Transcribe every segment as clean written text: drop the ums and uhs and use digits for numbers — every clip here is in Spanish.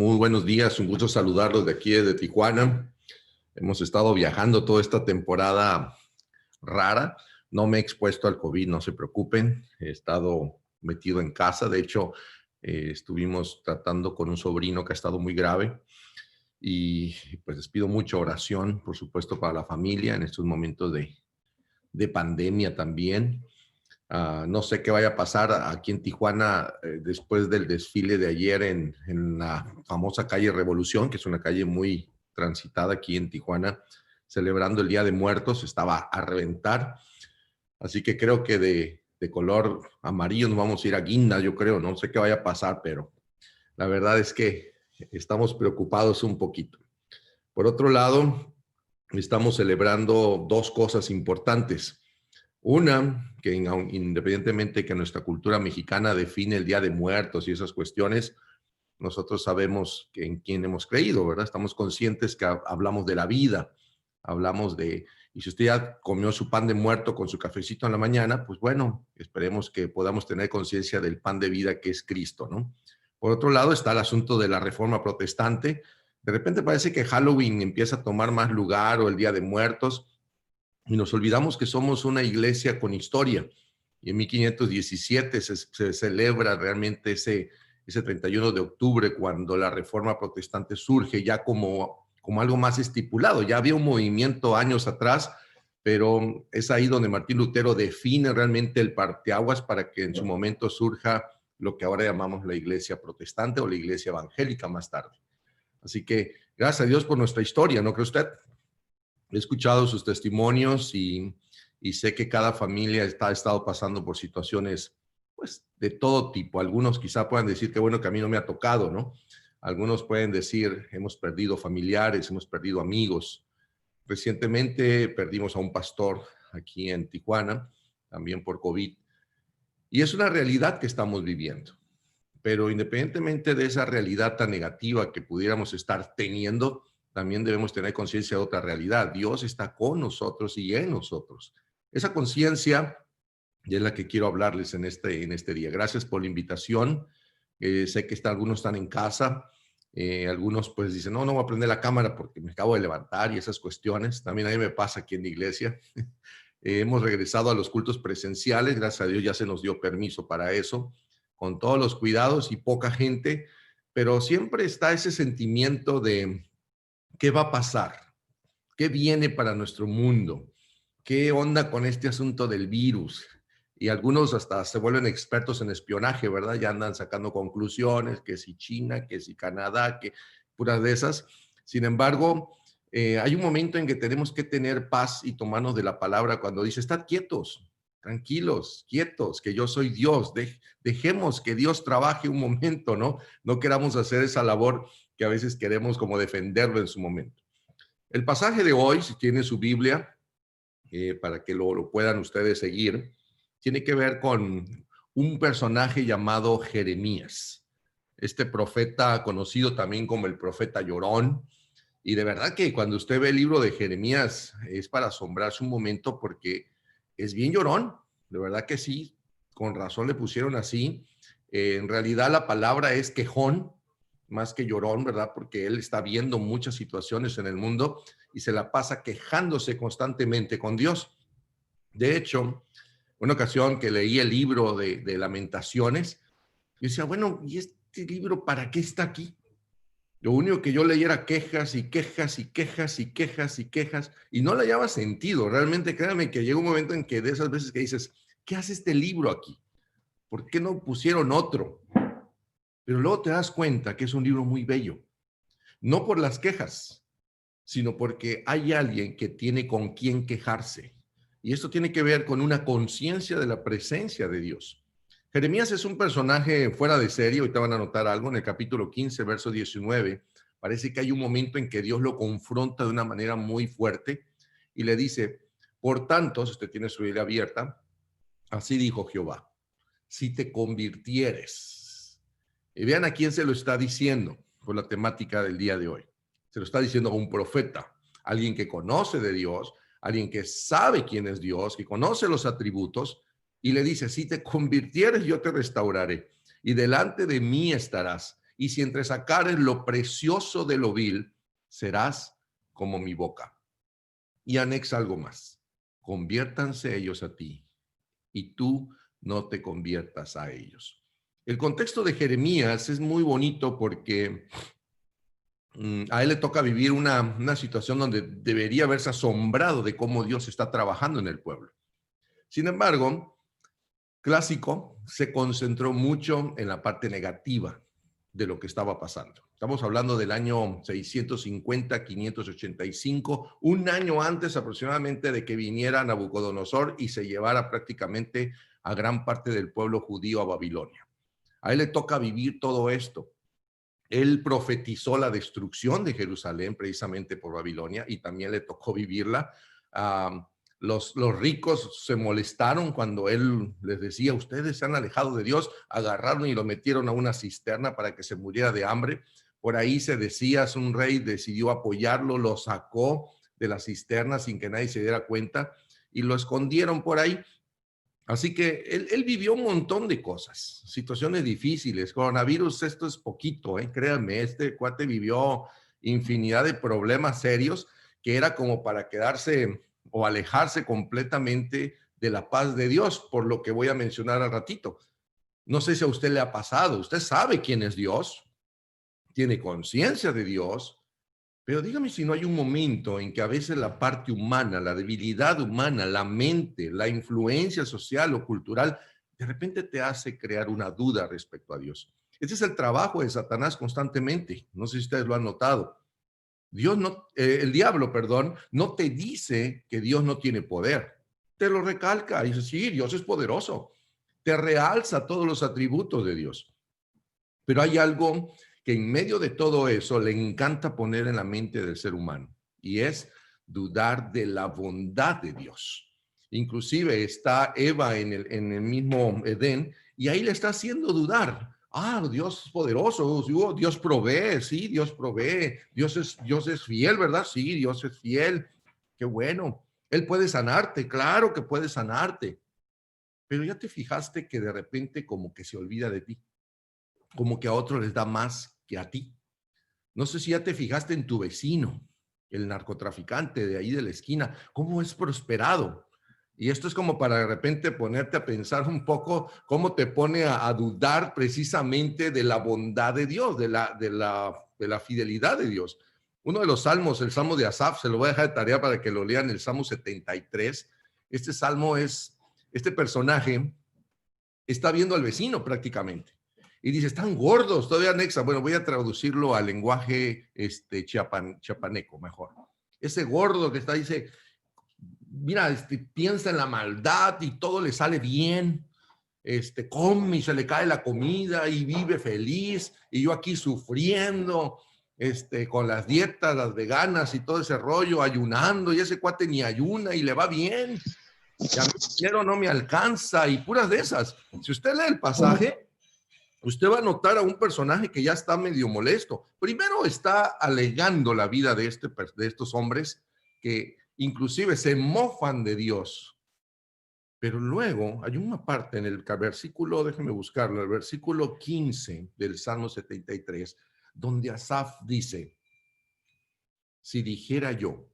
Muy buenos días, un gusto saludarlos de aquí desde Tijuana. Hemos estado viajando toda esta temporada rara. No me he expuesto al COVID, no se preocupen. He estado metido en casa. De hecho, estuvimos tratando con un sobrino que ha estado muy grave y pues les pido mucha oración, por supuesto, para la familia en estos momentos de pandemia también. No sé qué vaya a pasar aquí en Tijuana después del desfile de ayer en la famosa calle Revolución, que es una calle muy transitada aquí en Tijuana, celebrando el Día de Muertos. Estaba a reventar, así que creo que de color amarillo nos vamos a ir a guinda, yo creo. No sé qué vaya a pasar, pero la verdad es que estamos preocupados un poquito. Por otro lado, estamos celebrando dos cosas importantes. Una, que independientemente que nuestra cultura mexicana define el Día de Muertos y esas cuestiones, nosotros sabemos que en quién hemos creído, ¿verdad? Estamos conscientes que hablamos de la vida, hablamos de, y si usted ya comió su pan de muerto con su cafecito en la mañana, pues bueno, esperemos que podamos tener conciencia del pan de vida que es Cristo, ¿no? Por otro lado está el asunto de la reforma protestante. De repente parece que Halloween empieza a tomar más lugar o el Día de Muertos, y nos olvidamos que somos una iglesia con historia. Y en 1517 se celebra realmente ese 31 de octubre, cuando la Reforma Protestante surge ya como algo más estipulado. Ya había un movimiento años atrás, pero es ahí donde Martín Lutero define realmente el parteaguas para que en su momento surja lo que ahora llamamos la iglesia protestante o la iglesia evangélica más tarde. Así que gracias a Dios por nuestra historia, ¿no cree usted? He escuchado sus testimonios y sé que cada familia ha estado pasando por situaciones pues de todo tipo. Algunos quizá puedan decir que bueno que a mí no me ha tocado, ¿no? Algunos pueden decir hemos perdido familiares, hemos perdido amigos. Recientemente perdimos a un pastor aquí en Tijuana, también por COVID. Y es una realidad que estamos viviendo. Pero independientemente de esa realidad tan negativa que pudiéramos estar teniendo, también debemos tener conciencia de otra realidad. Dios está con nosotros y en nosotros. Esa conciencia es la que quiero hablarles en este día. Gracias por la invitación. Sé que algunos están en casa. Algunos pues dicen, no, no voy a prender la cámara porque me acabo de levantar y esas cuestiones. También a mí me pasa aquí en la iglesia. Hemos regresado a los cultos presenciales. Gracias a Dios ya se nos dio permiso para eso, con todos los cuidados y poca gente, pero siempre está ese sentimiento de qué va a pasar, qué viene para nuestro mundo, qué onda con este asunto del virus. Y algunos hasta se vuelven expertos en espionaje, ¿verdad? Ya andan sacando conclusiones, que si China, que si Canadá, que puras de esas. Sin embargo, hay un momento en que tenemos que tener paz y tomarnos de la palabra cuando dice, estad quietos, tranquilos, quietos, que yo soy Dios. Dejemos que Dios trabaje un momento, ¿no? No queramos hacer esa labor que a veces queremos como defenderlo en su momento. El pasaje de hoy, si tiene su Biblia, para que lo puedan ustedes seguir, tiene que ver con un personaje llamado Jeremías, este profeta conocido también como el profeta llorón. Y de verdad que cuando usted ve el libro de Jeremías es para asombrarse un momento porque es bien llorón, de verdad que sí, con razón le pusieron así. En realidad la palabra es quejón, más que llorón, ¿verdad? Porque él está viendo muchas situaciones en el mundo y se la pasa quejándose constantemente con Dios. De hecho, una ocasión que leí el libro de Lamentaciones, yo decía, bueno, ¿y este libro para qué está aquí? Lo único que yo leía era quejas y quejas y quejas y quejas y quejas y no le hallaba sentido. Realmente, créanme que llega un momento en que de esas veces que dices, ¿qué hace este libro aquí? ¿Por qué no pusieron otro? Pero luego te das cuenta que es un libro muy bello, no por las quejas, sino porque hay alguien que tiene con quién quejarse. Y esto tiene que ver con una conciencia de la presencia de Dios. Jeremías es un personaje fuera de serie. Ahorita van a notar algo en el capítulo 15, verso 19. Parece que hay un momento en que Dios lo confronta de una manera muy fuerte y le dice, por tanto, si usted tiene su Biblia abierta, así dijo Jehová, si te convirtieres. Y vean a quién se lo está diciendo por la temática del día de hoy. Se lo está diciendo a un profeta, alguien que conoce de Dios, alguien que sabe quién es Dios, que conoce los atributos, y le dice, si te convirtieres, yo te restauraré, y delante de mí estarás, y si entresacares lo precioso de lo vil, serás como mi boca. Y anexa algo más. Conviértanse ellos a ti, y tú no te conviertas a ellos. El contexto de Jeremías es muy bonito porque a él le toca vivir una situación donde debería haberse asombrado de cómo Dios está trabajando en el pueblo. Sin embargo, Clásico se concentró mucho en la parte negativa de lo que estaba pasando. Estamos hablando del año 650, 585, un año antes aproximadamente de que viniera Nabucodonosor y se llevara prácticamente a gran parte del pueblo judío a Babilonia. A él le toca vivir todo esto. Él profetizó la destrucción de Jerusalén precisamente por Babilonia y también le tocó vivirla. Los ricos se molestaron cuando él les decía, ustedes se han alejado de Dios, agarraron y lo metieron a una cisterna para que se muriera de hambre. Por ahí se decía, un rey decidió apoyarlo, lo sacó de la cisterna sin que nadie se diera cuenta y lo escondieron por ahí. Así que él vivió un montón de cosas, situaciones difíciles. Coronavirus, esto es poquito, créanme, este cuate vivió infinidad de problemas serios que era como para quedarse o alejarse completamente de la paz de Dios, por lo que voy a mencionar al ratito. No sé si a usted le ha pasado, usted sabe quién es Dios, tiene conciencia de Dios, pero dígame si no hay un momento en que a veces la parte humana, la debilidad humana, la mente, la influencia social o cultural, de repente te hace crear una duda respecto a Dios. Ese es el trabajo de Satanás constantemente. No sé si ustedes lo han notado. El diablo, perdón, no te dice que Dios no tiene poder. Te lo recalca y dice, sí, Dios es poderoso. Te realza todos los atributos de Dios. Pero hay algo que en medio de todo eso le encanta poner en la mente del ser humano y es dudar de la bondad de Dios. Inclusive está Eva en el mismo Edén y ahí le está haciendo dudar. Dios es poderoso, Dios provee, sí, Dios provee, Dios es fiel, ¿verdad? Sí, Dios es fiel, qué bueno. Él puede sanarte, claro que puede sanarte, pero ya te fijaste que de repente como que se olvida de ti, como que a otros les da más que a ti. No sé si ya te fijaste en tu vecino, el narcotraficante de ahí de la esquina, cómo es prosperado. Y esto es como para de repente ponerte a pensar un poco cómo te pone a dudar precisamente de la bondad de Dios, de la fidelidad de Dios. Uno de los salmos, el salmo de Asaf, se lo voy a dejar de tarea para que lo lean, el salmo 73. Este salmo este personaje está viendo al vecino prácticamente. Y dice, están gordos, todavía anexa. Bueno, voy a traducirlo al lenguaje chiapaneco mejor. Ese gordo que está, dice, mira, piensa en la maldad y todo le sale bien. Come y se le cae la comida y vive feliz. Y yo aquí sufriendo, con las dietas, las veganas y todo ese rollo, ayunando. Y ese cuate ni ayuna y le va bien. Y a mí el dinero no me alcanza y puras de esas. Si usted lee el pasaje, usted va a notar a un personaje que ya está medio molesto. Primero está alegando la vida de estos hombres que inclusive se mofan de Dios. Pero luego hay una parte en el versículo, déjeme buscarlo, el versículo 15 del Salmo 73, donde Asaf dice, si dijera yo,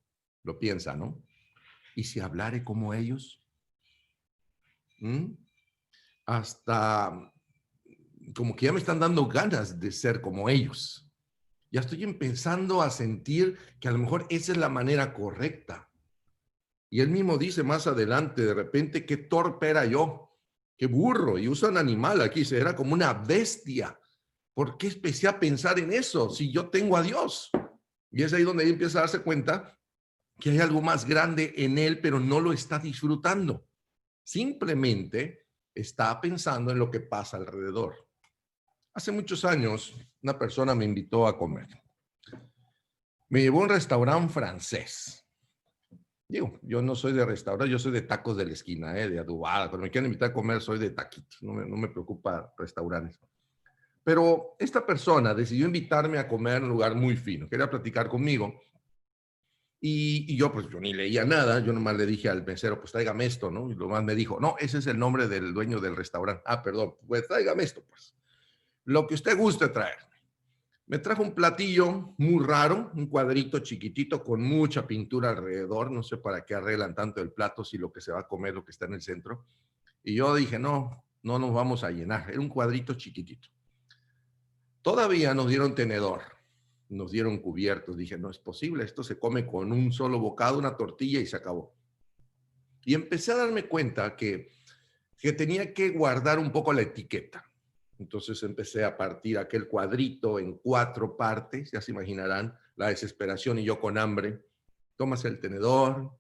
lo piensa, ¿no? ¿Y si hablare como ellos? Hasta como que ya me están dando ganas de ser como ellos. Ya estoy empezando a sentir que a lo mejor esa es la manera correcta. Y él mismo dice más adelante, de repente, qué torpe era yo, qué burro, y usa un animal aquí, era como una bestia. ¿Por qué empecé a pensar en eso si yo tengo a Dios? Y es ahí donde él empieza a darse cuenta que hay algo más grande en él, pero no lo está disfrutando. Simplemente está pensando en lo que pasa alrededor. Hace muchos años, una persona me invitó a comer. Me llevó a un restaurante francés. Digo, yo no soy de restaurante, yo soy de tacos de la esquina, de adobada. Cuando me quieren invitar a comer, soy de taquitos. No me preocupa restaurantes. Pero esta persona decidió invitarme a comer en un lugar muy fino. Quería platicar conmigo. Y yo, pues yo ni leía nada. Yo nomás le dije al mesero, pues tráigame esto, ¿no? Y lo más me dijo, no, ese es el nombre del dueño del restaurante. Ah, perdón, pues tráigame esto, pues. Lo que usted guste traer. Me trajo un platillo muy raro, un cuadrito chiquitito con mucha pintura alrededor. No sé para qué arreglan tanto el plato si lo que se va a comer es lo que está en el centro. Y yo dije, no, no nos vamos a llenar. Era un cuadrito chiquitito. Todavía nos dieron tenedor, nos dieron cubiertos. Dije, no es posible, esto se come con un solo bocado, una tortilla y se acabó. Y empecé a darme cuenta que tenía que guardar un poco la etiqueta. Entonces empecé a partir aquel cuadrito en 4 partes, ya se imaginarán la desesperación y yo con hambre. Tomas el tenedor,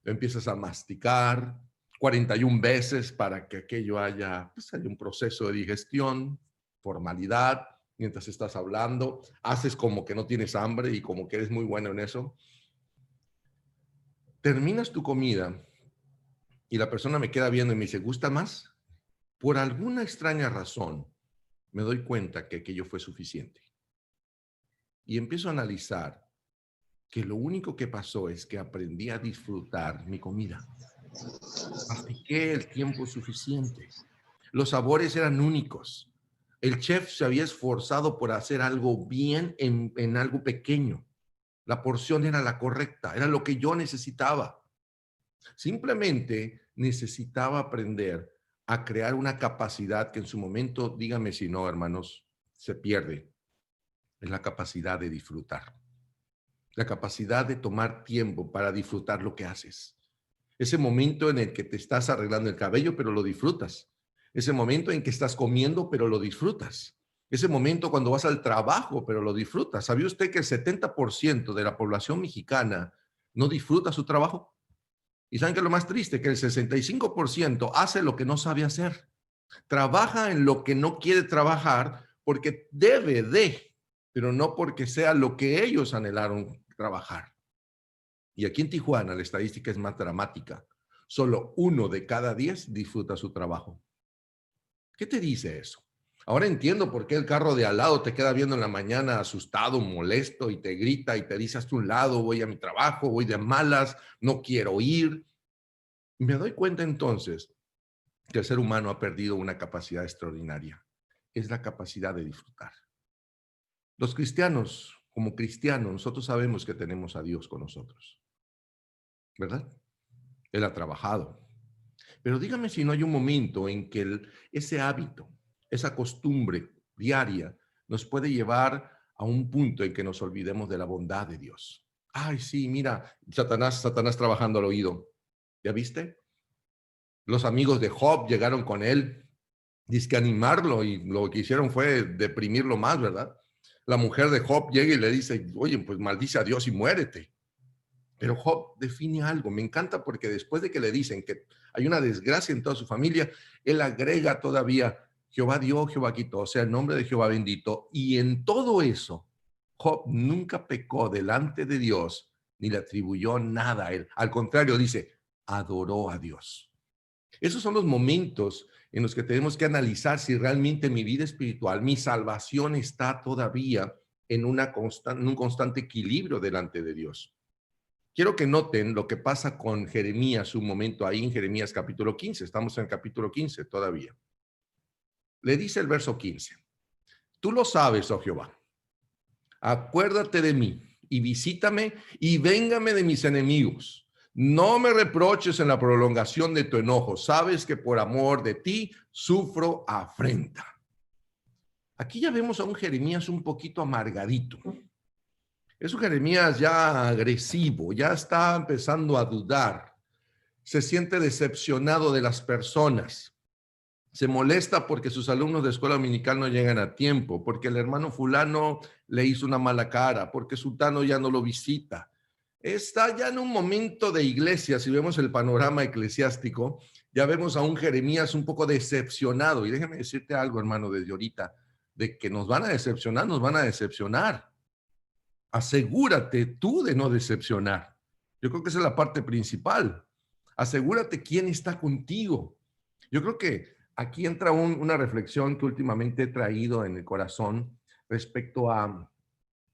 empiezas a masticar 41 veces para que aquello haya un proceso de digestión, formalidad, mientras estás hablando, haces como que no tienes hambre y como que eres muy bueno en eso. Terminas tu comida y la persona me queda viendo y me dice, ¿gusta más? Por alguna extraña razón, me doy cuenta que aquello fue suficiente. Y empiezo a analizar que lo único que pasó es que aprendí a disfrutar mi comida. Mastiqué el tiempo suficiente. Los sabores eran únicos. El chef se había esforzado por hacer algo bien en algo pequeño. La porción era la correcta, era lo que yo necesitaba. Simplemente necesitaba aprender a crear una capacidad que en su momento, díganme si no, hermanos, se pierde. Es la capacidad de disfrutar. La capacidad de tomar tiempo para disfrutar lo que haces. Ese momento en el que te estás arreglando el cabello, pero lo disfrutas. Ese momento en que estás comiendo, pero lo disfrutas. Ese momento cuando vas al trabajo, pero lo disfrutas. ¿Sabía usted que el 70% de la población mexicana no disfruta su trabajo? ¿Y saben qué es lo más triste? Que el 65% hace lo que no sabe hacer. Trabaja en lo que no quiere trabajar porque debe de, pero no porque sea lo que ellos anhelaron trabajar. Y aquí en Tijuana la estadística es más dramática. Solo 1 de cada 10 disfruta su trabajo. ¿Qué te dice eso? Ahora entiendo por qué el carro de al lado te queda viendo en la mañana asustado, molesto y te grita y te dice hasta un lado, voy a mi trabajo, voy de malas, no quiero ir. Y me doy cuenta entonces que el ser humano ha perdido una capacidad extraordinaria. Es la capacidad de disfrutar. Los cristianos, como cristianos, nosotros sabemos que tenemos a Dios con nosotros, ¿verdad? Él ha trabajado. Pero dígame si no hay un momento en que ese hábito, esa costumbre diaria, nos puede llevar a un punto en que nos olvidemos de la bondad de Dios. Ay, sí, mira, Satanás trabajando al oído. ¿Ya viste? Los amigos de Job llegaron con él, dizque animarlo, y lo que hicieron fue deprimirlo más, ¿verdad? La mujer de Job llega y le dice, oye, pues maldice a Dios y muérete. Pero Job define algo, me encanta porque después de que le dicen que hay una desgracia en toda su familia, él agrega todavía, Jehová dio, Jehová quitó, o sea, el nombre de Jehová bendito. Y en todo eso, Job nunca pecó delante de Dios, ni le atribuyó nada a él. Al contrario, dice, adoró a Dios. Esos son los momentos en los que tenemos que analizar si realmente mi vida espiritual, mi salvación está todavía en un constante equilibrio delante de Dios. Quiero que noten lo que pasa con Jeremías un momento ahí en Jeremías capítulo 15. Estamos en el capítulo 15 todavía. Le dice el verso 15. Tú lo sabes, oh Jehová. Acuérdate de mí y visítame y véngame de mis enemigos. No me reproches en la prolongación de tu enojo. Sabes que por amor de ti sufro afrenta. Aquí ya vemos a un Jeremías un poquito amargadito. Es un Jeremías ya agresivo, ya está empezando a dudar. Se siente decepcionado de las personas. Se molesta porque sus alumnos de escuela dominical no llegan a tiempo, porque el hermano fulano le hizo una mala cara, porque sultano ya no lo visita. Está ya en un momento de iglesia, si vemos el panorama eclesiástico, ya vemos a un Jeremías un poco decepcionado. Y déjeme decirte algo, hermano, desde ahorita, de que nos van a decepcionar, nos van a decepcionar. Asegúrate tú de no decepcionar. Yo creo que esa es la parte principal. Asegúrate quién está contigo. Yo creo que aquí entra una reflexión que últimamente he traído en el corazón respecto a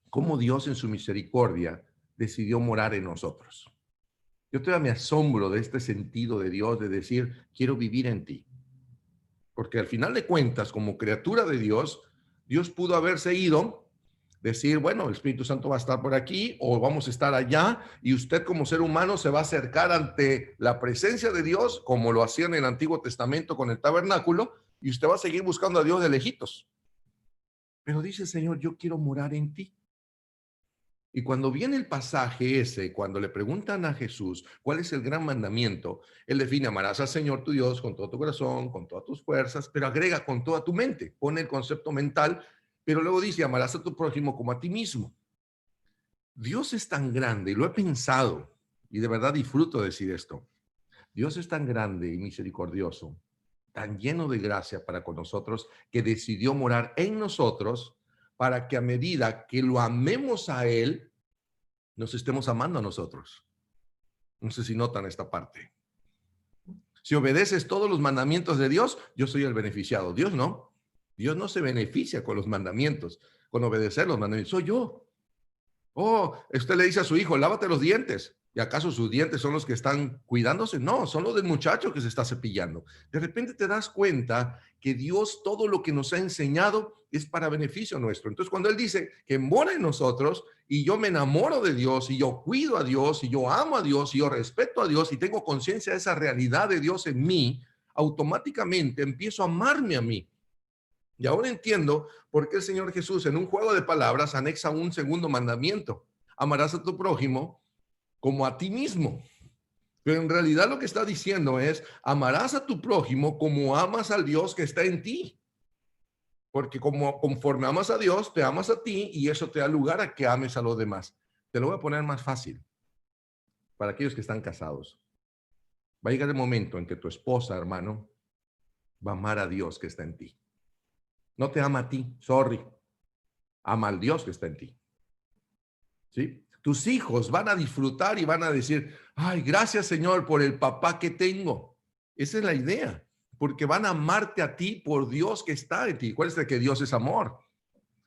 cómo Dios en su misericordia decidió morar en nosotros. Yo todavía me asombro de este sentido de Dios de decir, quiero vivir en ti. Porque al final de cuentas, como criatura de Dios, Dios pudo haberse ido Decir, bueno, el Espíritu Santo va a estar por aquí o vamos a estar allá y usted como ser humano se va a acercar ante la presencia de Dios como lo hacía en el Antiguo Testamento con el tabernáculo y usted va a seguir buscando a Dios de lejitos. Pero dice el Señor, yo quiero morar en ti. Y cuando viene el pasaje ese, cuando le preguntan a Jesús cuál es el gran mandamiento, él define: amarás al Señor tu Dios con todo tu corazón, con todas tus fuerzas, pero agrega con toda tu mente, pone el concepto mental, pero luego dice: amarás a tu prójimo como a ti mismo. Dios es tan grande, y lo he pensado, y de verdad disfruto decir esto. Dios es tan grande y misericordioso, tan lleno de gracia para con nosotros, que decidió morar en nosotros para que a medida que lo amemos a Él, nos estemos amando a nosotros. No sé si notan esta parte. Si obedeces todos los mandamientos de Dios, yo soy el beneficiado. Dios no. Dios no se beneficia con los mandamientos, con obedecer los mandamientos. Soy yo. Oh, usted le dice a su hijo, lávate los dientes. ¿Y acaso sus dientes son los que están cuidándose? No, son los del muchacho que se está cepillando. De repente te das cuenta que Dios todo lo que nos ha enseñado es para beneficio nuestro. Entonces, cuando Él dice que mora en nosotros y yo me enamoro de Dios y yo cuido a Dios y yo amo a Dios y yo respeto a Dios y tengo conciencia de esa realidad de Dios en mí, automáticamente empiezo a amarme a mí. Y ahora entiendo por qué el Señor Jesús en un juego de palabras anexa un segundo mandamiento: amarás a tu prójimo como a ti mismo. Pero en realidad lo que está diciendo es: amarás a tu prójimo como amas al Dios que está en ti. Porque como conforme amas a Dios, te amas a ti y eso te da lugar a que ames a los demás. Te lo voy a poner más fácil para aquellos que están casados. Va a llegar el momento en que tu esposa, hermano, va a amar a Dios que está en ti. No te ama a ti, sorry. Ama al Dios que está en ti. ¿Sí? Tus hijos van a disfrutar y van a decir: ay, gracias Señor por el papá que tengo. Esa es la idea, porque van a amarte a ti por Dios que está en ti. Acuérdate que Dios es amor.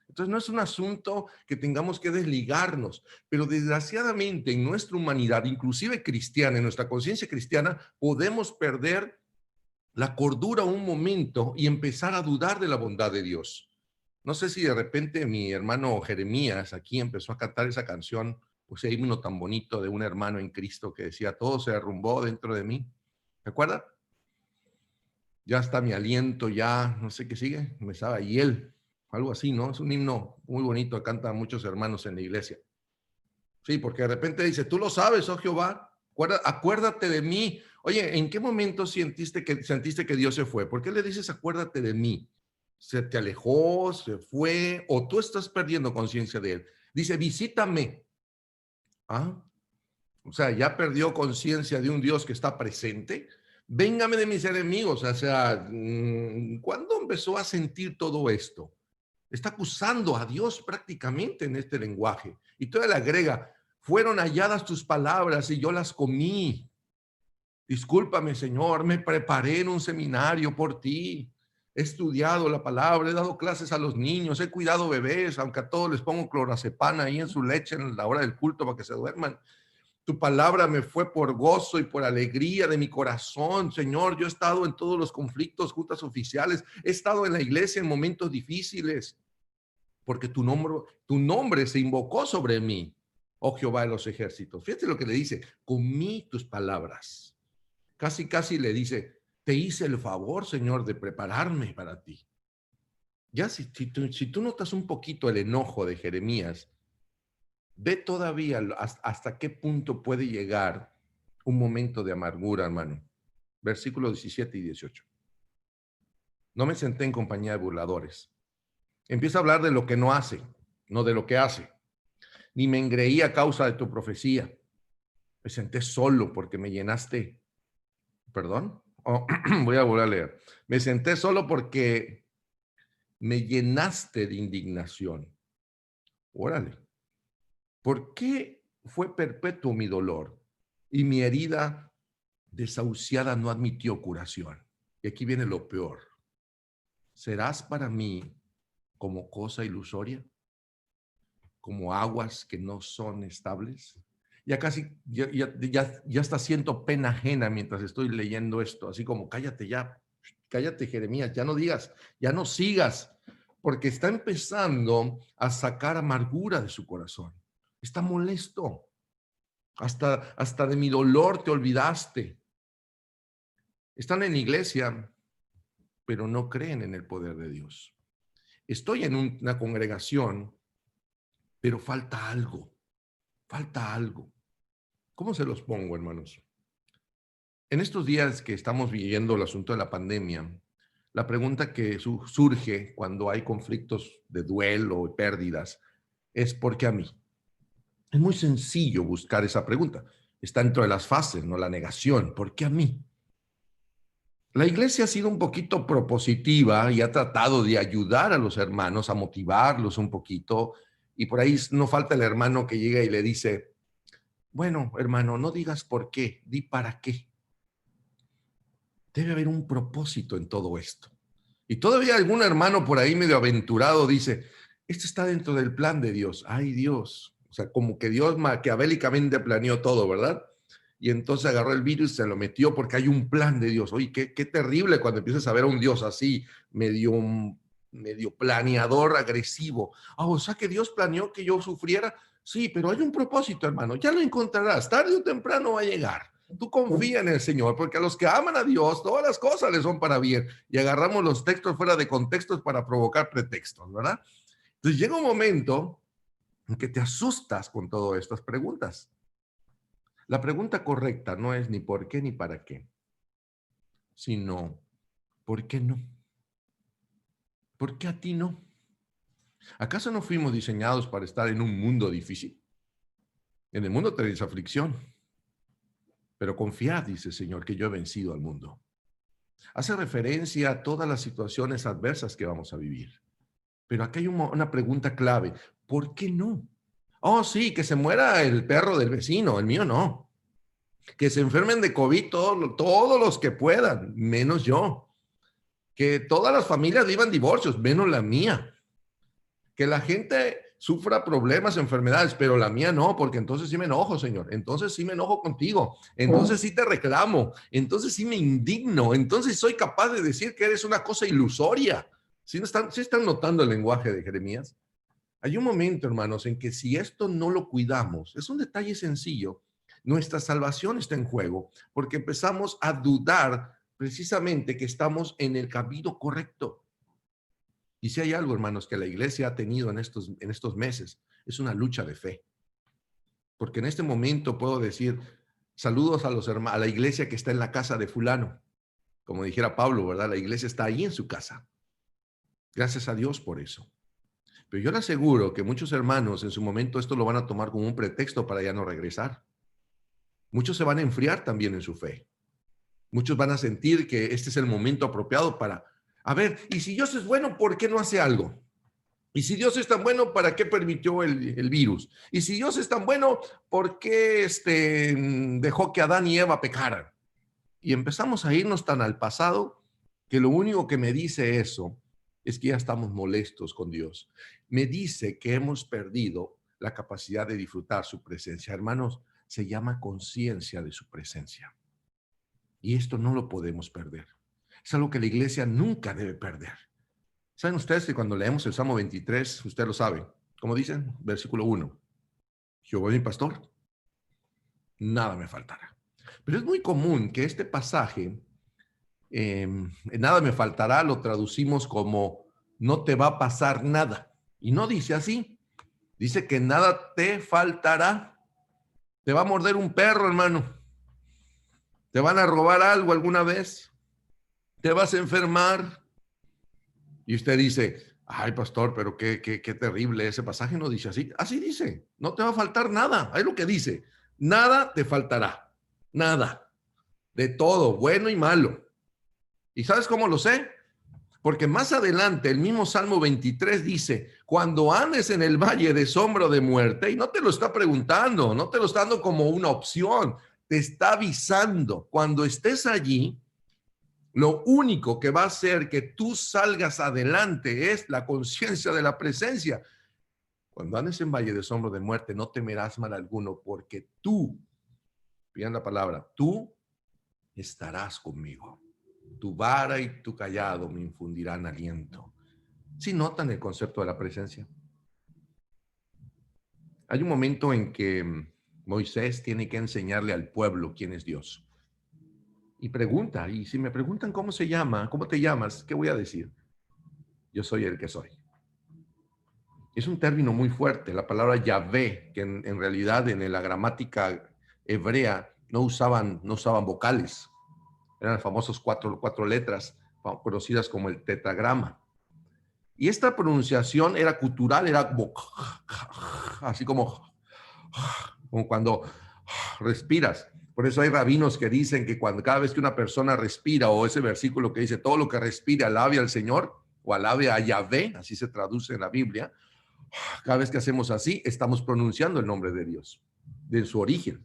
Entonces no es un asunto que tengamos que desligarnos, pero desgraciadamente en nuestra humanidad, inclusive cristiana, en nuestra conciencia cristiana, podemos perder la cordura un momento y empezar a dudar de la bondad de Dios. No sé si de repente mi hermano Jeremías aquí empezó a cantar esa canción, pues ese himno tan bonito de un hermano en Cristo que decía: todo se derrumbó dentro de mí. ¿Se acuerda? Ya está mi aliento, ya no sé qué sigue, me sabe, y él, algo así, ¿no? Es un himno muy bonito que cantan muchos hermanos en la iglesia. Sí, porque de repente dice: tú lo sabes, oh Jehová, acuérdate de mí. Oye, ¿en qué momento sentiste que Dios se fue? ¿Por qué le dices acuérdate de mí? ¿Se te alejó, se fue o tú estás perdiendo conciencia de él? Dice: visítame. Ah, o sea, ya perdió conciencia de un Dios que está presente. Véngame de mis enemigos. O sea, ¿cuándo empezó a sentir todo esto? Está acusando a Dios prácticamente en este lenguaje. Y todavía le agrega: fueron halladas tus palabras y yo las comí. Discúlpame, Señor, me preparé en un seminario por ti. He estudiado la palabra, he dado clases a los niños, he cuidado bebés, aunque a todos les pongo clorazepam ahí en su leche en la hora del culto para que se duerman. Tu palabra me fue por gozo y por alegría de mi corazón, Señor. Yo he estado en todos los conflictos, juntas oficiales, he estado en la iglesia en momentos difíciles, porque tu nombre se invocó sobre mí, oh Jehová de los ejércitos. Fíjate lo que le dice: comí tus palabras. Casi, casi le dice: te hice el favor, Señor, de prepararme para ti. Ya si tú notas un poquito el enojo de Jeremías, ve todavía hasta qué punto puede llegar un momento de amargura, hermano. Versículos 17 y 18. No me senté en compañía de burladores. Empieza a hablar de lo que no hace, no de lo que hace. Ni me engreí a causa de tu profecía. Me senté solo porque me llenaste. ¿Perdón? Oh, voy a volver a leer. Me senté solo porque me llenaste de indignación. Órale. ¿Por qué fue perpetuo mi dolor y mi herida desahuciada no admitió curación? Y aquí viene lo peor. ¿Serás para mí como cosa ilusoria? ¿Como aguas que no son estables? Ya casi, ya está siento pena ajena mientras estoy leyendo esto, así como cállate ya, cállate Jeremías, ya no digas, ya no sigas. porque está empezando a sacar amargura de su corazón. Está molesto. Hasta de mi dolor te olvidaste. Están en la iglesia, pero no creen en el poder de Dios. Estoy en una congregación, pero falta algo. Falta algo. ¿Cómo se los pongo, hermanos? En estos días que estamos viviendo el asunto de la pandemia, la pregunta que surge cuando hay conflictos de duelo y pérdidas es ¿por qué a mí? Es muy sencillo buscar esa pregunta. Está dentro de las fases, no la negación. ¿Por qué a mí? La iglesia ha sido un poquito propositiva y ha tratado de ayudar a los hermanos, a motivarlos un poquito. Y por ahí no falta el hermano que llega y le dice, bueno, hermano, no digas por qué, di para qué. Debe haber un propósito en todo esto. Y todavía algún hermano por ahí medio aventurado dice, esto está dentro del plan de Dios. Ay, Dios. O sea, como que Dios maquiavélicamente planeó todo, ¿verdad? Y entonces agarró el virus y se lo metió porque hay un plan de Dios. Oye, qué terrible cuando empiezas a ver a un Dios así, medio planeador, agresivo. Ah, o sea que Dios planeó que yo sufriera. Sí, pero hay un propósito, hermano. Ya lo encontrarás. Tarde o temprano va a llegar. Tú confía en el Señor, porque a los que aman a Dios, todas las cosas les son para bien. Y agarramos los textos fuera de contextos para provocar pretextos, ¿verdad? Entonces llega un momento en que te asustas con todas estas preguntas. La pregunta correcta no es ni por qué ni para qué, sino ¿por qué no? ¿Por qué a ti no? ¿Acaso no fuimos diseñados para estar en un mundo difícil? En el mundo tenéis aflicción, pero confiad, dice el Señor, que yo he vencido al mundo. Hace referencia a todas las situaciones adversas que vamos a vivir. Pero aquí hay una pregunta clave. ¿Por qué no? Oh, sí, que se muera el perro del vecino, el mío no. Que se enfermen de COVID todos los que puedan, menos yo. Que todas las familias vivan divorcios, menos la mía. Que la gente sufra problemas, enfermedades, pero la mía no, porque entonces sí me enojo, Señor. Entonces sí me enojo contigo. Entonces sí te reclamo. Entonces sí me indigno. Entonces soy capaz de decir que eres una cosa ilusoria. ¿Sí están notando el lenguaje de Jeremías? Hay un momento, hermanos, en que si esto no lo cuidamos, es un detalle sencillo, nuestra salvación está en juego, porque empezamos a dudar precisamente que estamos en el camino correcto. Y si hay algo, hermanos, que la iglesia ha tenido en estos meses, es una lucha de fe. Porque en este momento puedo decir, saludos a a la iglesia que está en la casa de fulano. Como dijera Pablo, ¿verdad? La iglesia está ahí en su casa. Gracias a Dios por eso. Pero yo le aseguro que muchos hermanos en su momento esto lo van a tomar como un pretexto para ya no regresar. Muchos se van a enfriar también en su fe. Muchos van a sentir que este es el momento apropiado para, a ver, y si Dios es bueno, ¿por qué no hace algo? Y si Dios es tan bueno, ¿para qué permitió el virus? Y si Dios es tan bueno, ¿por qué dejó que Adán y Eva pecaran? Y empezamos a irnos tan al pasado que lo único que me dice eso es que ya estamos molestos con Dios. Me dice que hemos perdido la capacidad de disfrutar su presencia. Hermanos, se llama conciencia de su presencia. Y esto no lo podemos perder. Es algo que la iglesia nunca debe perder. ¿Saben ustedes que cuando leemos el Salmo 23, usted lo sabe, como dicen, versículo 1, Jehová es mi pastor, nada me faltará. Pero es muy común que este pasaje, nada me faltará, lo traducimos como no te va a pasar nada. Y no dice así, dice que nada te faltará. Te va a morder un perro, hermano. Te van a robar algo alguna vez. Te vas a enfermar. Y usted dice, ay, pastor, pero qué terrible, ese pasaje no dice así. Así dice, no te va a faltar nada. Ahí lo que dice, nada te faltará, nada, de todo, bueno y malo. ¿Y sabes cómo lo sé? Porque más adelante el mismo Salmo 23 dice, cuando andes en el valle de sombra de muerte, y no te lo está preguntando, no te lo está dando como una opción, te está avisando, cuando estés allí, lo único que va a hacer que tú salgas adelante es la conciencia de la presencia. Cuando andes en valle de sombra de muerte, no temerás mal alguno, porque tú, pidan la palabra, tú estarás conmigo. Tu vara y tu callado me infundirán aliento. ¿Sí notan el concepto de la presencia? Hay un momento en que Moisés tiene que enseñarle al pueblo quién es Dios. Y pregunta, y si me preguntan cómo se llama, cómo te llamas, ¿qué voy a decir? Yo soy el que soy. Es un término muy fuerte, la palabra Yahvé, que en realidad en la gramática hebrea no usaban vocales, eran las famosas cuatro letras, conocidas como el tetragrama. Y esta pronunciación era cultural, era como, así como cuando respiras. Por eso hay rabinos que dicen que cada vez que una persona respira, o ese versículo que dice, todo lo que respire alabe al Señor, o alabe a Yahvé, así se traduce en la Biblia, cada vez que hacemos así, estamos pronunciando el nombre de Dios, de su origen.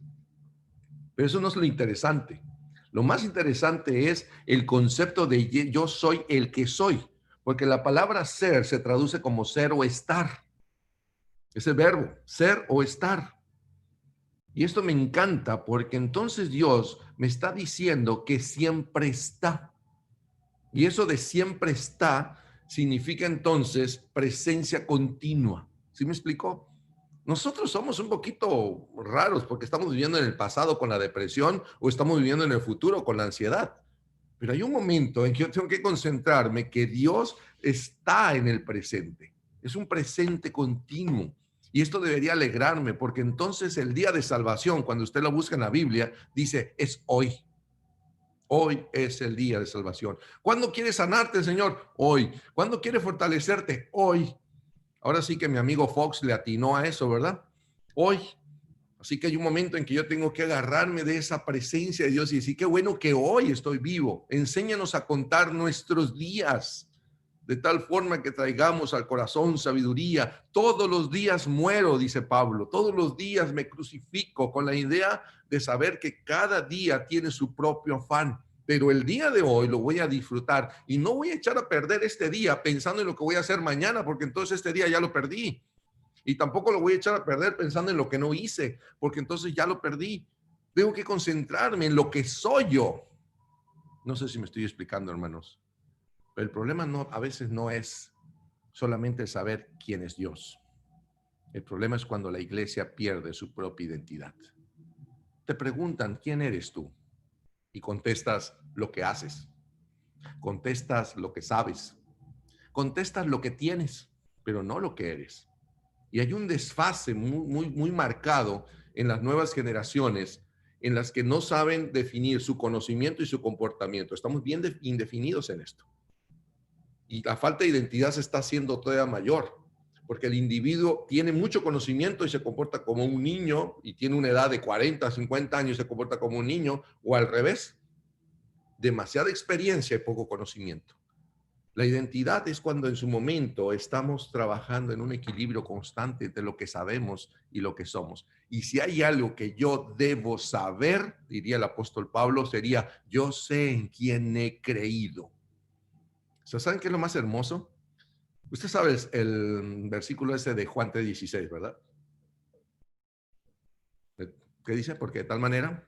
Pero eso no es lo interesante. Lo más interesante es el concepto de yo soy el que soy, porque la palabra ser se traduce como ser o estar. Ese verbo, ser o estar. Y esto me encanta porque entonces Dios me está diciendo que siempre está. Y eso de siempre está significa entonces presencia continua. ¿Sí me explicó? Nosotros somos un poquito raros porque estamos viviendo en el pasado con la depresión o estamos viviendo en el futuro con la ansiedad. Pero hay un momento en que yo tengo que concentrarme que Dios está en el presente. Es un presente continuo. Y esto debería alegrarme porque entonces el día de salvación, cuando usted lo busca en la Biblia, dice, es hoy. Hoy es el día de salvación. ¿Cuándo quiere sanarte, Señor? Hoy. ¿Cuándo quiere fortalecerte? Hoy. Ahora sí que mi amigo Fox le atinó a eso, ¿verdad? Hoy. Así que hay un momento en que yo tengo que agarrarme de esa presencia de Dios y decir, qué bueno que hoy estoy vivo. Enséñanos a contar nuestros días de tal forma que traigamos al corazón sabiduría. Todos los días muero, dice Pablo. Todos los días me crucifico con la idea de saber que cada día tiene su propio afán. Pero el día de hoy lo voy a disfrutar y no voy a echar a perder este día pensando en lo que voy a hacer mañana, porque entonces este día ya lo perdí. Y tampoco lo voy a echar a perder pensando en lo que no hice, porque entonces ya lo perdí. Tengo que concentrarme en lo que soy yo. No sé si me estoy explicando, hermanos. Pero el problema a veces no es solamente saber quién es Dios. El problema es cuando la iglesia pierde su propia identidad. Te preguntan, ¿quién eres tú? Y contestas lo que haces. Contestas lo que sabes. Contestas lo que tienes, pero no lo que eres. Y hay un desfase muy marcado en las nuevas generaciones en las que no saben definir su conocimiento y su comportamiento. Estamos bien indefinidos en esto. Y la falta de identidad se está haciendo todavía mayor, porque el individuo tiene mucho conocimiento y se comporta como un niño y tiene una edad de 40, 50 años y se comporta como un niño, o al revés, demasiada experiencia y poco conocimiento. La identidad es cuando en su momento estamos trabajando en un equilibrio constante entre lo que sabemos y lo que somos. Y si hay algo que yo debo saber, diría el apóstol Pablo, sería, yo sé en quién he creído. ¿Saben qué es lo más hermoso? Usted sabe el versículo ese de Juan 3:16, ¿verdad? ¿Qué dice? Porque de tal manera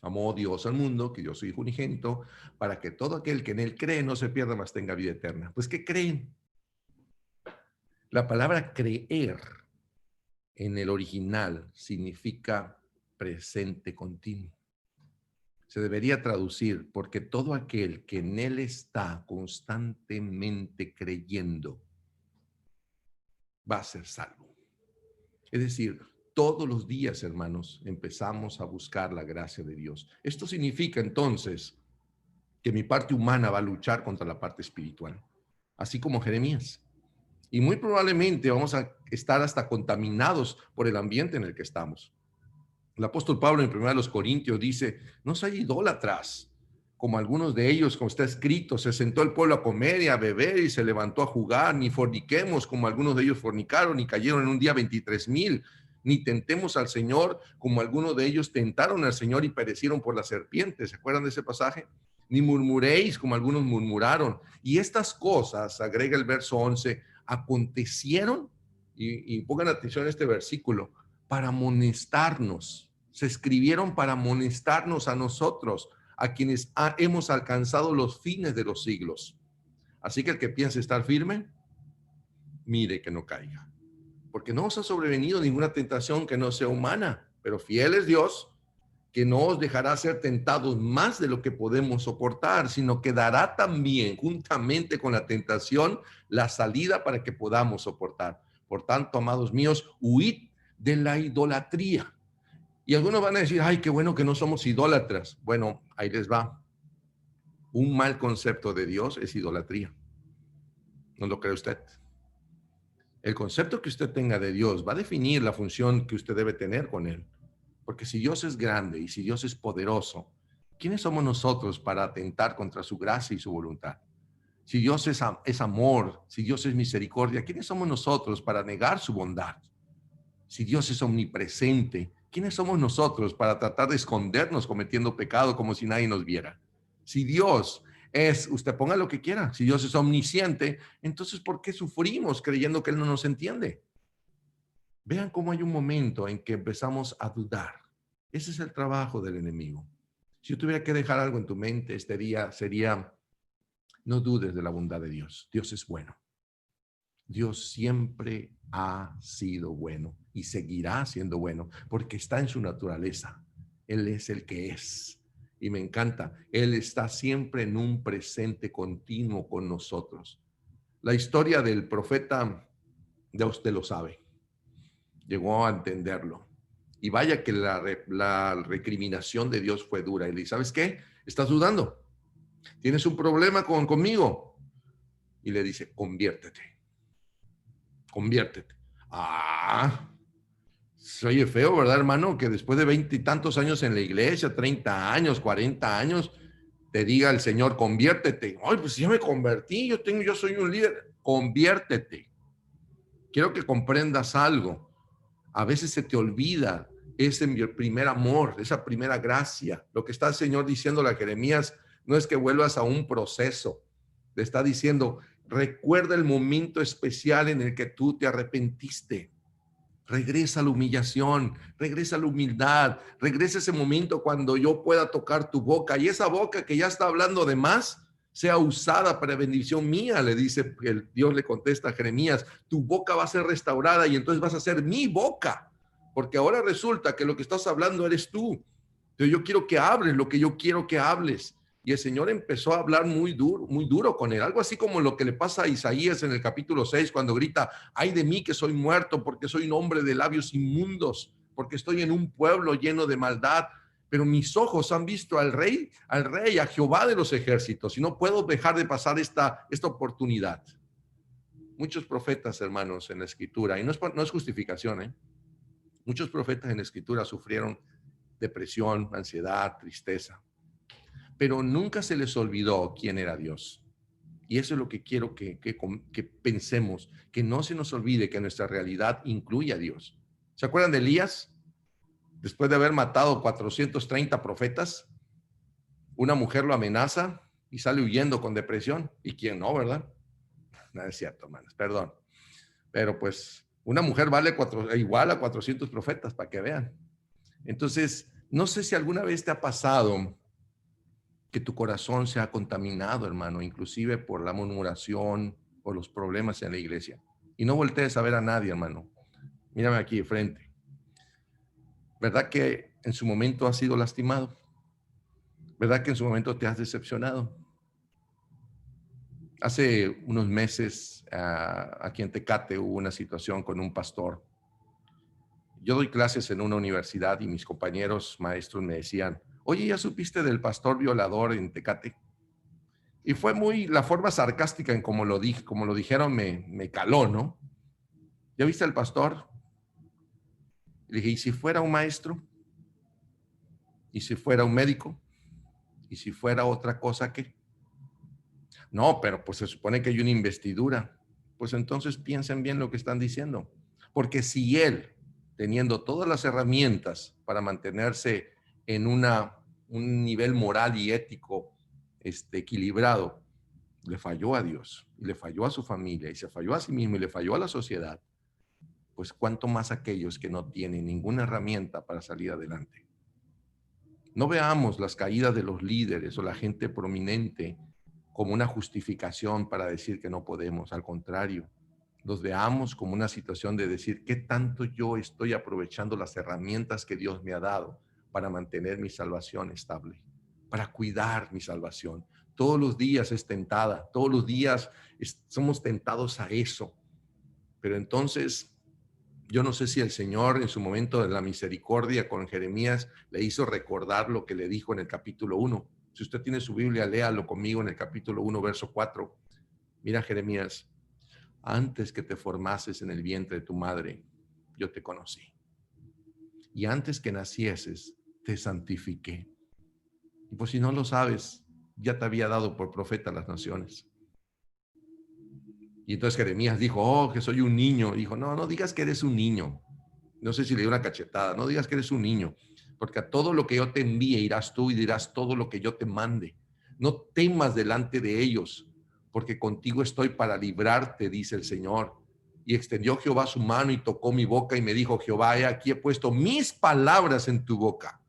amó Dios al mundo, que yo soy hijo unigénito, para que todo aquel que en él cree no se pierda, mas tenga vida eterna. Pues, ¿qué creen? La palabra creer en el original significa presente continuo. Se debería traducir, porque todo aquel que en él está constantemente creyendo va a ser salvo. Es decir, todos los días, hermanos, empezamos a buscar la gracia de Dios. Esto significa entonces que mi parte humana va a luchar contra la parte espiritual, así como Jeremías. Y muy probablemente vamos a estar hasta contaminados por el ambiente en el que estamos. El apóstol Pablo en 1 Corintios dice, no sean idólatras, como algunos de ellos, como está escrito, se sentó el pueblo a comer y a beber y se levantó a jugar, ni forniquemos, como algunos de ellos fornicaron y cayeron en un día 23,000, ni tentemos al Señor, como algunos de ellos tentaron al Señor y perecieron por las serpientes. ¿Se acuerdan de ese pasaje? Ni murmuréis, como algunos murmuraron. Y estas cosas, agrega el verso 11, acontecieron, y pongan atención a este versículo, para amonestarnos. Se escribieron para amonestarnos a nosotros, a quienes hemos alcanzado los fines de los siglos. Así que el que piense estar firme, mire que no caiga. Porque no os ha sobrevenido ninguna tentación que no sea humana, pero fiel es Dios, que no os dejará ser tentados más de lo que podemos soportar, sino que dará también, juntamente con la tentación, la salida para que podamos soportar. Por tanto, amados míos, huid de la idolatría. Y algunos van a decir, ay, qué bueno que no somos idólatras. Bueno, ahí les va. Un mal concepto de Dios es idolatría. ¿No lo cree usted? El concepto que usted tenga de Dios va a definir la función que usted debe tener con Él. Porque si Dios es grande y si Dios es poderoso, ¿quiénes somos nosotros para atentar contra su gracia y su voluntad? Si Dios es amor, si Dios es misericordia, ¿quiénes somos nosotros para negar su bondad? Si Dios es omnipresente, ¿quiénes somos nosotros para tratar de escondernos cometiendo pecado como si nadie nos viera? Si Dios es, usted ponga lo que quiera, si Dios es omnisciente, entonces ¿por qué sufrimos creyendo que Él no nos entiende? Vean cómo hay un momento en que empezamos a dudar. Ese es el trabajo del enemigo. Si yo tuviera que dejar algo en tu mente este día, sería, no dudes de la bondad de Dios. Dios es bueno. Dios siempre ha sido bueno y seguirá siendo bueno porque está en su naturaleza. Él es el que es. Y me encanta, Él está siempre en un presente continuo con nosotros. La historia del profeta, ya usted lo sabe, llegó a entenderlo. Y vaya que la recriminación de Dios fue dura. Y le dice, ¿sabes qué? ¿Estás dudando? ¿Tienes un problema conmigo? Y le dice, conviértete. Ah, se oye feo, ¿verdad, hermano? Que después de 20 y tantos años en la iglesia, 30 años, 40 años, te diga el Señor, conviértete. Ay, pues ya me convertí, yo soy un líder. Conviértete. Quiero que comprendas algo. A veces se te olvida ese primer amor, esa primera gracia. Lo que está el Señor diciéndole a Jeremías no es que vuelvas a un proceso. Le está diciendo, recuerda el momento especial en el que tú te arrepentiste. Regresa a la humillación, regresa a la humildad, regresa ese momento cuando yo pueda tocar tu boca y esa boca que ya está hablando de más sea usada para bendición mía, le dice, Dios le contesta a Jeremías, tu boca va a ser restaurada y entonces vas a ser mi boca, porque ahora resulta que lo que estás hablando eres tú. Entonces yo quiero que hables lo que yo quiero que hables. Y el Señor empezó a hablar muy duro con él. Algo así como lo que le pasa a Isaías en el capítulo 6, cuando grita, ay de mí que soy muerto, porque soy un hombre de labios inmundos, porque estoy en un pueblo lleno de maldad. Pero mis ojos han visto al rey, a Jehová de los ejércitos, y no puedo dejar de pasar esta oportunidad. Muchos profetas, hermanos, en la escritura, y no es justificación, muchos profetas en la escritura sufrieron depresión, ansiedad, tristeza, pero nunca se les olvidó quién era Dios. Y eso es lo que quiero que pensemos, que no se nos olvide que nuestra realidad incluye a Dios. ¿Se acuerdan de Elías? Después de haber matado 430 profetas, una mujer lo amenaza y sale huyendo con depresión. ¿Y quién no, verdad? No es cierto, hermanos, perdón. Pero pues una mujer vale igual a 400 profetas, para que vean. Entonces, no sé si alguna vez te ha pasado que tu corazón se ha contaminado, hermano, inclusive por la murmuración, por los problemas en la iglesia. Y no voltees a ver a nadie, hermano. Mírame aquí de frente. ¿Verdad que en su momento has sido lastimado? ¿Verdad que en su momento te has decepcionado? Hace unos meses aquí en Tecate hubo una situación con un pastor. Yo doy clases en una universidad y mis compañeros maestros me decían, oye, ¿ya supiste del pastor violador en Tecate? Y fue muy, la forma sarcástica en como lo dijeron me caló, ¿no? ¿Ya viste al pastor? Le dije, ¿y si fuera un maestro? ¿Y si fuera un médico? ¿Y si fuera otra cosa qué? No, pero pues se supone que hay una investidura. Pues entonces piensen bien lo que están diciendo. Porque si él, teniendo todas las herramientas para mantenerse en un nivel moral y ético equilibrado, le falló a Dios, y le falló a su familia, y se falló a sí mismo, y le falló a la sociedad, pues cuánto más aquellos que no tienen ninguna herramienta para salir adelante. No veamos las caídas de los líderes o la gente prominente como una justificación para decir que no podemos. Al contrario, los veamos como una situación de decir, ¿qué tanto yo estoy aprovechando las herramientas que Dios me ha dado para mantener mi salvación estable, para cuidar mi salvación? Todos los días es tentada, todos los días somos tentados a eso. Pero entonces, yo no sé si el Señor en su momento de la misericordia con Jeremías le hizo recordar lo que le dijo en el capítulo 1. Si usted tiene su Biblia, léalo conmigo en el capítulo 1, verso 4. Mira, Jeremías, antes que te formases en el vientre de tu madre, yo te conocí. Y antes que nacieses, te santifiqué. Y por si no lo sabes, ya te había dado por profeta a las naciones. Y entonces Jeremías dijo, oh, que soy un niño. Dijo, no, no digas que eres un niño. No sé si le dio una cachetada. No digas que eres un niño, porque a todo lo que yo te envíe irás tú y dirás todo lo que yo te mande. No temas delante de ellos, porque contigo estoy para librarte, dice el Señor. Y extendió Jehová su mano y tocó mi boca y me dijo, Jehová, he aquí he puesto mis palabras en tu boca.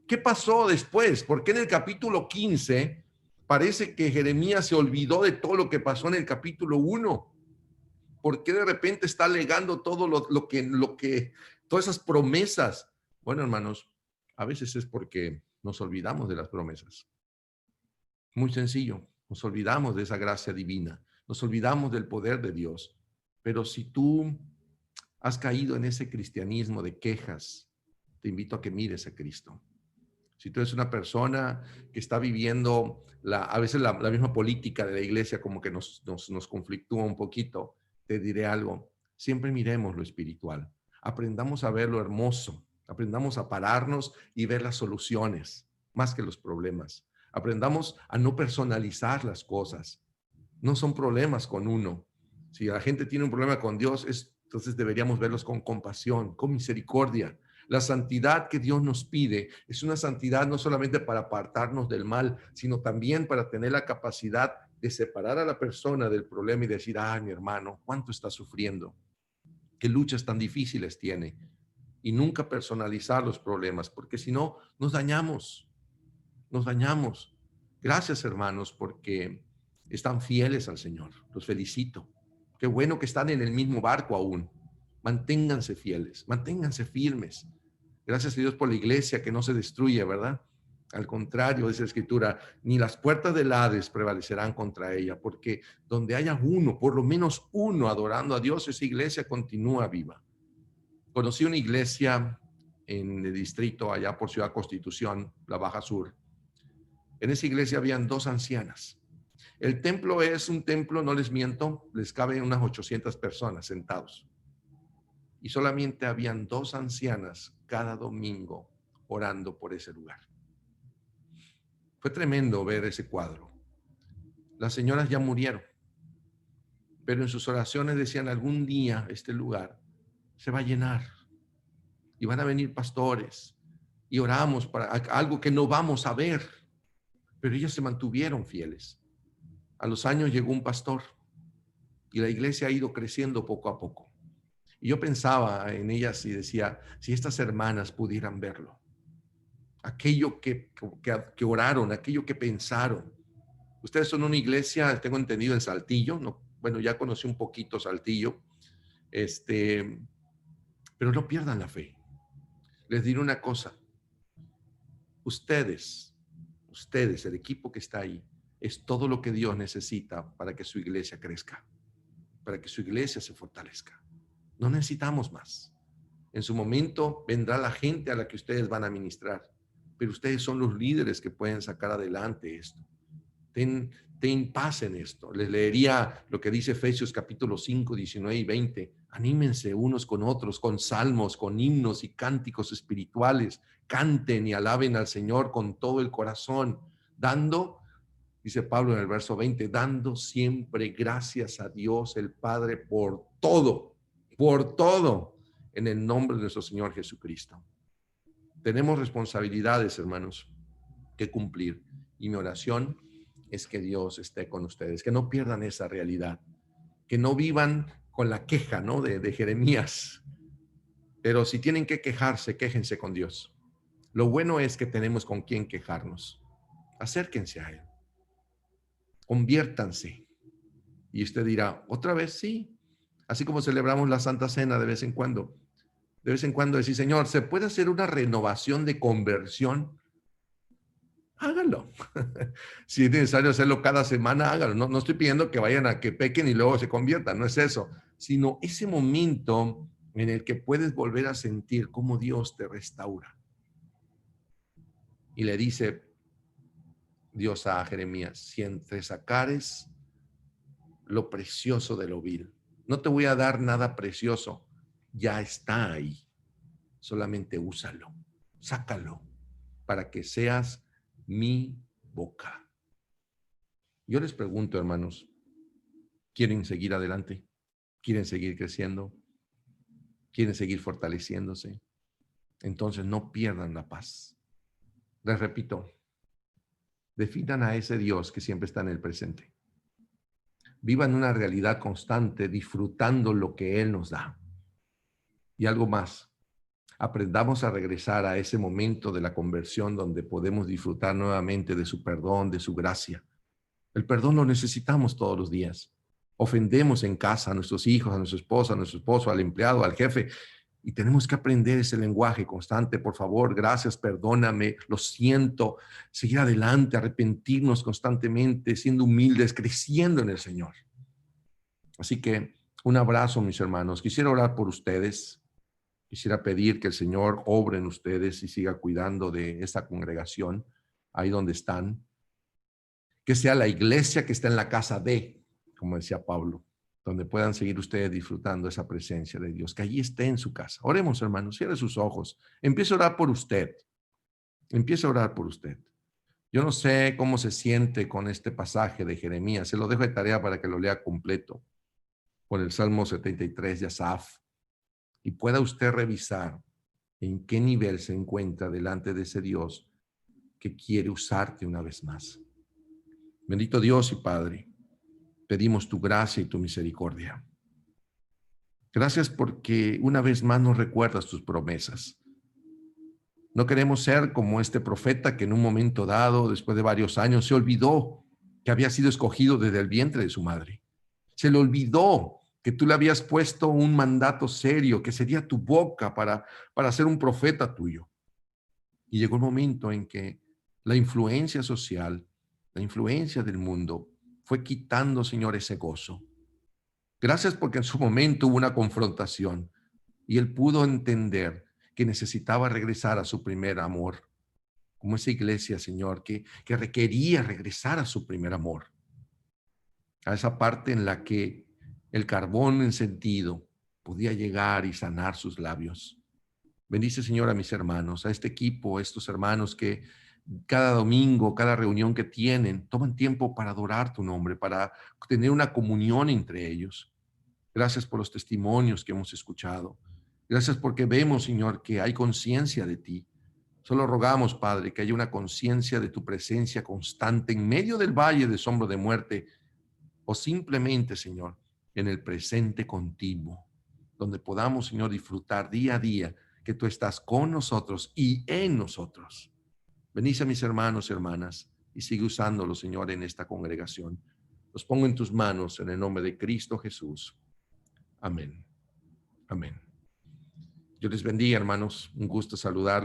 ¿Qué pasó después? Porque en el capítulo 15 parece que Jeremías se olvidó de todo lo que pasó en el capítulo 1. ¿Por qué de repente está alegando todo todas esas promesas? Bueno, hermanos, a veces es porque nos olvidamos de las promesas. Muy sencillo, nos olvidamos de esa gracia divina, nos olvidamos del poder de Dios. Pero si tú has caído en ese cristianismo de quejas, te invito a que mires a Cristo. Si tú eres una persona que está viviendo a veces la misma política de la iglesia como que nos conflictúa un poquito, te diré algo. Siempre miremos lo espiritual. Aprendamos a ver lo hermoso. Aprendamos a pararnos y ver las soluciones más que los problemas. Aprendamos a no personalizar las cosas. No son problemas con uno. Si la gente tiene un problema con Dios, entonces deberíamos verlos con compasión, con misericordia. La santidad que Dios nos pide es una santidad no solamente para apartarnos del mal, sino también para tener la capacidad de separar a la persona del problema y decir, ah, mi hermano, ¿cuánto está sufriendo? ¿Qué luchas tan difíciles tiene? Y nunca personalizar los problemas, porque si no, nos dañamos, nos dañamos. Gracias, hermanos, porque están fieles al Señor. Los felicito. Qué bueno que están en el mismo barco aún. Manténganse fieles, manténganse firmes. Gracias a Dios por la iglesia que no se destruye, ¿verdad? Al contrario, dice la Escritura, ni las puertas del Hades prevalecerán contra ella, porque donde haya uno, por lo menos uno adorando a Dios, esa iglesia continúa viva. Conocí una iglesia en el distrito allá por Ciudad Constitución, la Baja Sur. En esa iglesia habían dos ancianas. El templo es un templo, no les miento, les caben unas 800 personas sentados. Y solamente habían dos ancianas cada domingo orando por ese lugar. Fue tremendo ver ese cuadro. Las señoras ya murieron, pero en sus oraciones decían, algún día este lugar se va a llenar y van a venir pastores y oramos para algo que no vamos a ver, pero ellas se mantuvieron fieles. A los años llegó un pastor y la iglesia ha ido creciendo poco a poco. Y yo pensaba en ellas y decía, si estas hermanas pudieran verlo, aquello que oraron, aquello que pensaron. Ustedes son una iglesia, tengo entendido, en Saltillo, no, bueno, ya conocí un poquito Saltillo, pero no pierdan la fe. Les diré una cosa, ustedes, el equipo que está ahí, es todo lo que Dios necesita para que su iglesia crezca, para que su iglesia se fortalezca. No necesitamos más. En su momento vendrá la gente a la que ustedes van a ministrar, pero ustedes son los líderes que pueden sacar adelante esto. Ten paz en esto. Les leería lo que dice Efesios capítulo 5, 19 y 20. Anímense unos con otros, con salmos, con himnos y cánticos espirituales. Canten y alaben al Señor con todo el corazón, dando, dice Pablo en el verso 20, dando siempre gracias a Dios el Padre por todo, en el nombre de nuestro Señor Jesucristo. Tenemos responsabilidades, hermanos, que cumplir. Y mi oración es que Dios esté con ustedes, que no pierdan esa realidad, que no vivan con la queja, ¿no? de Jeremías. Pero si tienen que quejarse, quéjense con Dios. Lo bueno es que tenemos con quién quejarnos. Acérquense a Él. Conviértanse. Y usted dirá, ¿otra vez? Sí. Así como celebramos la Santa Cena de vez en cuando. De vez en cuando decir, Señor, ¿se puede hacer una renovación de conversión? Hágalo. Si es necesario hacerlo cada semana, hágalo. No, no estoy pidiendo que vayan a que pequen y luego se conviertan, no es eso, sino ese momento en el que puedes volver a sentir cómo Dios te restaura. Y le dice Dios a Jeremías, si entre sacares lo precioso de lo vil, no te voy a dar nada precioso, ya está ahí, solamente úsalo, sácalo, para que seas mi boca. Yo les pregunto, hermanos, ¿quieren seguir adelante? ¿Quieren seguir creciendo? ¿Quieren seguir fortaleciéndose? Entonces no pierdan la paz. Les repito, definan a ese Dios que siempre está en el presente. Vivan una realidad constante, disfrutando lo que Él nos da. Y algo más, aprendamos a regresar a ese momento de la conversión donde podemos disfrutar nuevamente de su perdón, de su gracia. El perdón lo necesitamos todos los días. Ofendemos en casa a nuestros hijos, a nuestra esposa, a nuestro esposo, al empleado, al jefe, y tenemos que aprender ese lenguaje constante. Por favor, gracias, perdóname, lo siento. Seguir adelante, arrepentirnos constantemente, siendo humildes, creciendo en el Señor. Así que un abrazo, mis hermanos. Quisiera orar por ustedes. Quisiera pedir que el Señor obre en ustedes y siga cuidando de esta congregación, ahí donde están. Que sea la iglesia que está en la casa de, como decía Pablo, donde puedan seguir ustedes disfrutando esa presencia de Dios, que allí esté en su casa. Oremos, hermanos, cierre sus ojos. Empiece a orar por usted. Empiece a orar por usted. Yo no sé cómo se siente con este pasaje de Jeremías. Se lo dejo de tarea para que lo lea completo con el Salmo 73 de Asaf y pueda usted revisar en qué nivel se encuentra delante de ese Dios que quiere usarte una vez más. Bendito Dios y Padre, pedimos tu gracia y tu misericordia. Gracias porque una vez más nos recuerdas tus promesas. No queremos ser como este profeta que en un momento dado, después de varios años, se olvidó que había sido escogido desde el vientre de su madre. Se le olvidó que tú le habías puesto un mandato serio, que sería tu boca para ser un profeta tuyo. Y llegó el momento en que la influencia social, la influencia del mundo, fue quitando, Señor, ese gozo. Gracias porque en su momento hubo una confrontación y él pudo entender que necesitaba regresar a su primer amor, como esa iglesia, Señor, que requería regresar a su primer amor, a esa parte en la que el carbón encendido podía llegar y sanar sus labios. Bendice, Señor, a mis hermanos, a este equipo, a estos hermanos que cada domingo, cada reunión que tienen, toman tiempo para adorar tu nombre, para tener una comunión entre ellos. Gracias por los testimonios que hemos escuchado. Gracias porque vemos, Señor, que hay conciencia de ti. Solo rogamos, Padre, que haya una conciencia de tu presencia constante en medio del valle de sombra de muerte o simplemente, Señor, en el presente continuo, donde podamos, Señor, disfrutar día a día que tú estás con nosotros y en nosotros. Bendice a mis hermanos y hermanas y sigue usándolos, Señor, en esta congregación. Los pongo en tus manos en el nombre de Cristo Jesús. Amén. Amén. Dios les bendiga, hermanos. Un gusto saludar.